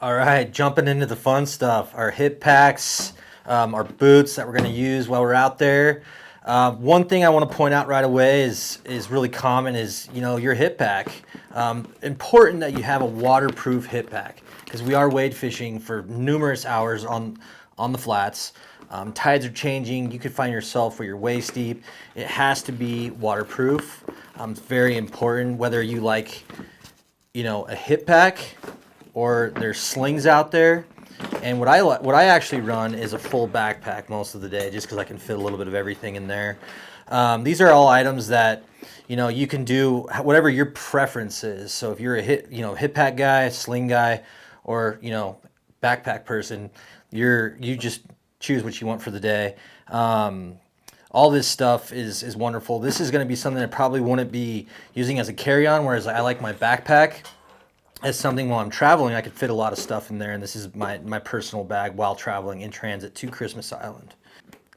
All right, jumping into the fun stuff. Our hip packs, our boots that we're going to use while we're out there. One thing I want to point out right away is really common is, your hip pack. Important that you have a waterproof hip pack because we are wade fishing for numerous hours on the flats. Tides are changing. You could find yourself where you're waist deep. It has to be waterproof. It's very important whether you like, a hip pack or there's slings out there. And what I actually run is a full backpack most of the day, just because I can fit a little bit of everything in there. These are all items that you can do whatever your preference is. So if you're a hip pack guy, sling guy, or backpack person, you just choose what you want for the day. All this stuff is wonderful. This is going to be something I probably wouldn't be using as a carry-on, whereas I like my backpack as something while I'm traveling. I could fit a lot of stuff in there, and this is my personal bag while traveling in transit to Christmas Island.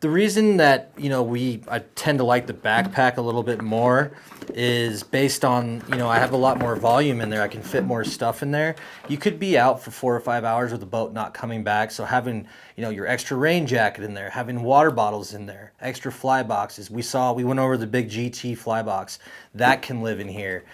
The reason that I tend to like the backpack a little bit more is based on I have a lot more volume in there. I can fit more stuff in there. You could be out for 4 or 5 hours with the boat not coming back, so having your extra rain jacket in there, having water bottles in there, extra fly boxes. We went over the big GT fly box that can live in here.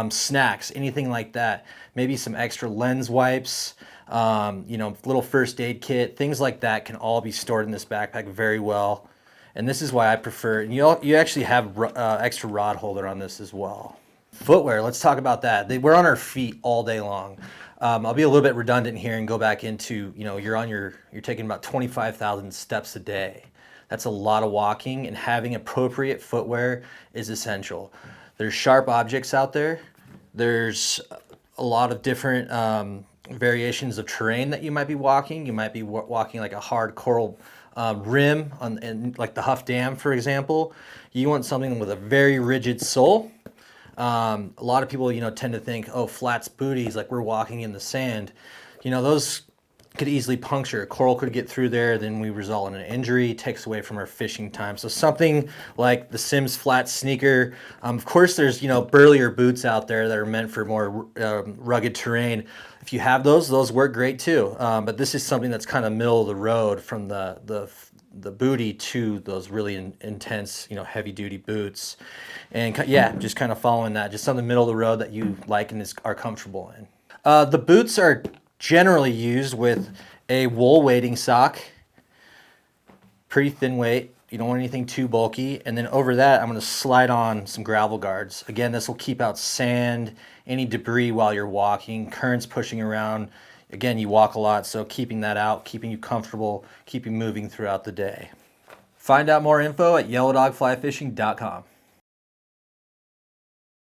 Snacks, anything like that. Maybe some extra lens wipes. Little first aid kit, things like that can all be stored in this backpack very well. And this is why I prefer, you actually have extra rod holder on this as well. Footwear, let's talk about that. We're on our feet all day long. I'll be a little bit redundant here and go back into, you're taking about 25,000 steps a day. That's a lot of walking, and having appropriate footwear is essential. There's sharp objects out there. There's a lot of different variations of terrain that you might be walking. You might be walking like a hard coral rim and like the Huff Dam, for example. You want something with a very rigid sole. A lot of people, tend to think, oh, flats booties, like we're walking in the sand. Those could easily puncture. A coral could get through there, then we result in an injury, takes away from our fishing time. So something like the Sims flat sneaker. Of course, there's burlier boots out there that are meant for more rugged terrain. If you have those work great too. But this is something that's kind of middle of the road from the booty to those really intense, heavy duty boots. And just kind of following that, just something middle of the road that you like and are comfortable in. The boots are generally used with a wool wading sock, pretty thin weight. You don't want anything too bulky. And then over that, I'm going to slide on some gravel guards. Again, this will keep out sand, any debris while you're walking, currents pushing around. Again, you walk a lot, so keeping that out, keeping you comfortable, keep you moving throughout the day. Find out more info at yellowdogflyfishing.com.